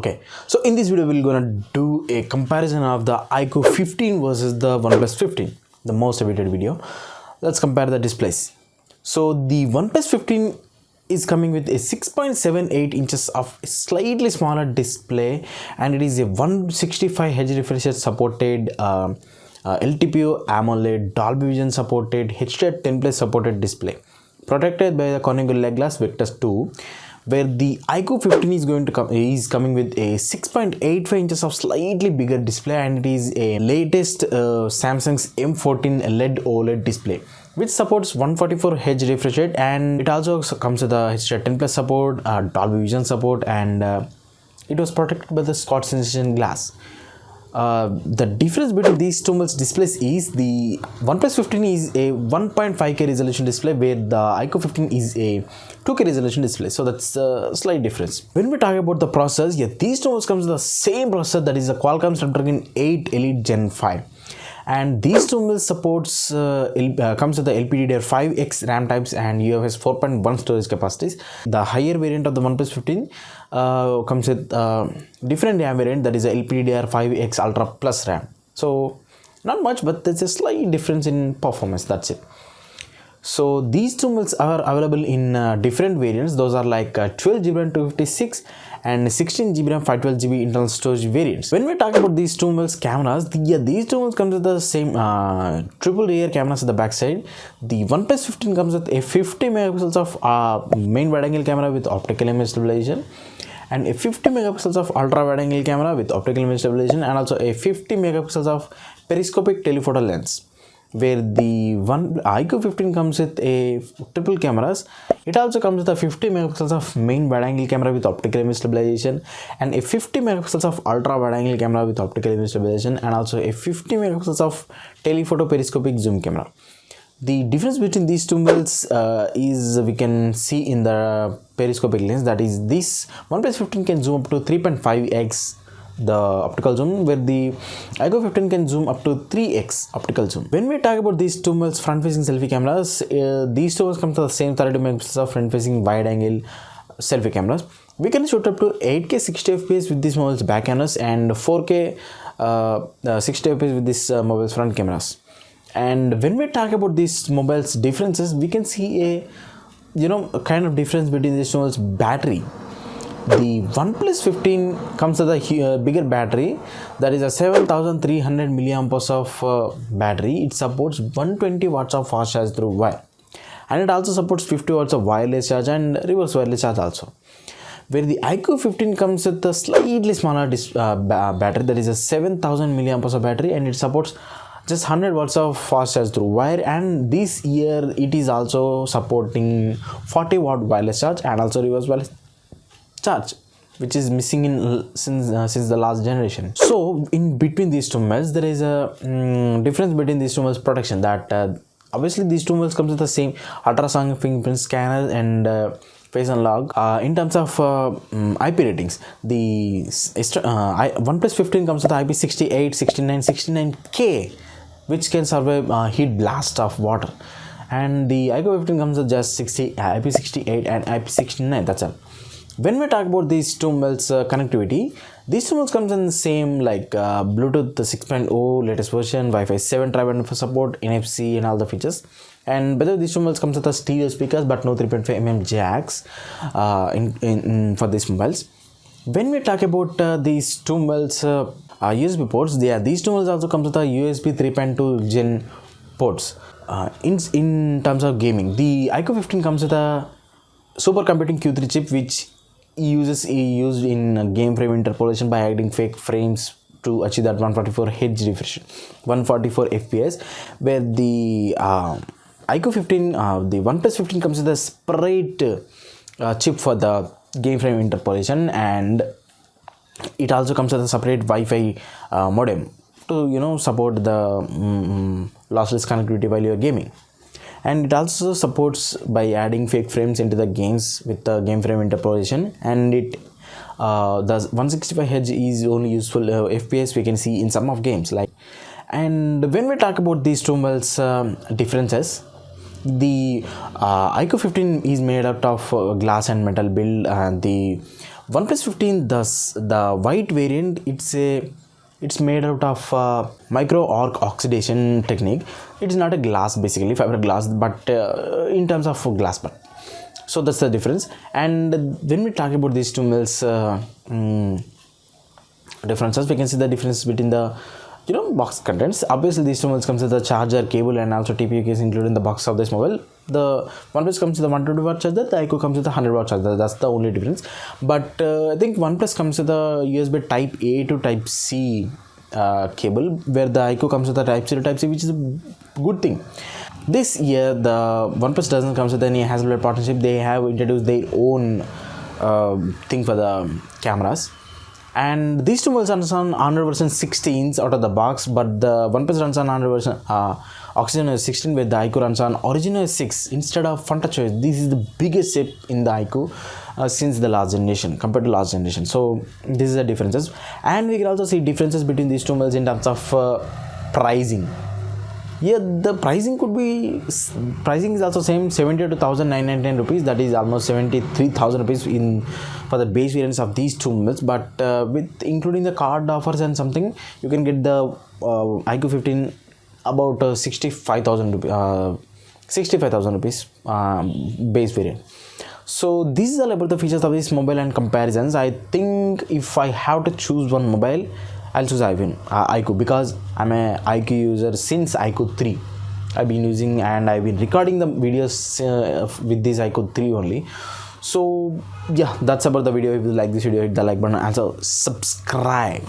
Okay, so in this video we're gonna do a comparison of the iQOO 15 versus the OnePlus 15, the most awaited video. Let's compare the displays. So the OnePlus 15 is coming with a 6.78 inches of slightly smaller display, and it is a 165 Hz refresh rate supported LTPO AMOLED Dolby Vision supported HDR10 Plus supported display, protected by the Corning Gorilla Glass Victus 2, where the iQOO 15 is coming with a 6.85 inches of slightly bigger display, and it is a latest Samsung's M14 LED OLED display, which supports 144 Hz refresh rate, and it also comes with a HDR10 Plus support, Dolby Vision support, and it was protected by the Scotch Sensation glass. The difference between these two displays is the OnePlus 15 is a 1.5K resolution display, where the iQOO 15 is a 2K resolution display. So that's a slight difference. When we talk about the processors, yeah, these two comes with the same processor, that is a Qualcomm Snapdragon 8 Elite Gen 5. And these two supports comes with the LPDDR5X RAM types and UFS 4.1 storage capacities. The higher variant of the OnePlus 15 comes with different RAM variant, that is a LPDDR5X Ultra Plus RAM. So not much, but there's a slight difference in performance, that's it. So these two are available in different variants. Those are like 12GB RAM 256 and 16GB RAM 512GB internal storage variants. When we talk about these two cameras, these two come with the same triple rear cameras at the back side. The OnePlus 15 comes with a 50 megapixels of main wide angle camera with optical image stabilization, and a 50 megapixels of ultra wide angle camera with optical image stabilization, and also a 50 megapixels of periscopic telephoto lens. Where the iQOO 15 comes with a triple cameras, it also comes with a 50 megapixels of main wide angle camera with optical image stabilization, and a 50 megapixels of ultra wide angle camera with optical image stabilization, and also a 50 megapixels of telephoto periscopic zoom camera. The difference between these two is we can see in the periscopic lens, that is this OnePlus 15 can zoom up to 3.5x the optical zoom, where the iQOO 15 can zoom up to 3x optical zoom. When we talk about these two front-facing selfie cameras, these two come to the same 32 megapixels of front-facing wide-angle selfie cameras. We can shoot up to 8K 60 fps with these mobiles back cameras, and 4K 60 fps with these mobiles front cameras. And when we talk about these mobiles differences, we can see a kind of difference between these mobiles battery. The OnePlus 15 comes with a bigger battery, that is a 7300 milliamperes of battery. It supports 120 watts of fast charge through wire, and it also supports 50 watts of wireless charge and reverse wireless charge also. Where the iQOO 15 comes with a slightly smaller battery, that is a 7000 milliamperes of battery, and it supports just 100 watts of fast charge through wire, and this year it is also supporting 40 watt wireless charge and also reverse wireless charge, which is missing since the last generation. So in between these two mobiles, there is a difference between these two mobiles protection, that obviously these two mobiles comes with the same ultrasonic fingerprint scanner and face unlock. In terms of IP ratings, the OnePlus 15 comes with IP68, 69, 69K, which can survive heat blast of water, and the iQOO 15 comes with just IP68 and IP69. That's all. When we talk about these two mobiles connectivity, these two mobiles comes in the same like Bluetooth 6.0 latest version, Wi-Fi 7 tri-band support, NFC and all the features. And whether these two mobiles comes with the stereo speakers but no 3.5mm jacks for these mobiles. When we talk about these two mobiles USB ports, these two mobiles also comes with a USB 3.2 Gen ports. In terms of gaming, the iQOO 15 comes with a supercomputing Q3 chip, which used in game frame interpolation by adding fake frames to achieve that 144 Hz refresh, 144 fps. Where the iQOO 15, the OnePlus 15 comes with a separate chip for the game frame interpolation, and it also comes with a separate Wi-Fi modem to support the lossless connectivity while you're gaming. And it also supports by adding fake frames into the games with the game frame interpolation, and it the 165 Hz is only useful FPS we can see in some of games like. And when we talk about these two mobiles differences, the iQOO 15 is made out of glass and metal build, and the OnePlus 15, thus the white variant, it's made out of micro arc oxidation technique. It's not a glass, basically fiberglass, but in terms of glass part. So that's the difference. And when we talk about these two mills differences, we can see the difference between the box contents. Obviously these two mobiles comes with the charger, cable, and also TPU case included in the box of this mobile. The OnePlus comes with the 120-watt charger, the iQOO comes with the 100-watt charger. That's the only difference. But I think OnePlus comes with the USB type A to type C cable, where the iQOO comes with the type C to type C, which is a good thing. This year the OnePlus doesn't come with any Hasselblad partnership. They have introduced their own thing for the cameras. And these two mobiles runs on Android version 16 out of the box, but the OnePlus runs on Android version Oxygen OS 16, where the iQOO runs on Origin OS 6 instead of FunTouchOS. This is the biggest step in the iQOO since the last generation, compared to last generation. So this is the differences, and we can also see differences between these two mobiles in terms of pricing. Yeah, the pricing is also same, 70 to 1,999 rupees. That is almost 73,000 rupees for the base variants of these two mobiles. But with including the card offers and something, you can get the iQOO 15 about 65,000 rupees base variant. So this is all about the features of this mobile and comparisons. I think if I have to choose one mobile, I'll choose iQOO, because I'm a iQOO user since iQOO 3. I've been using and I've been recording the videos with this iQOO 3 only. So yeah, that's about the video. If you like this video, hit the like button and also subscribe.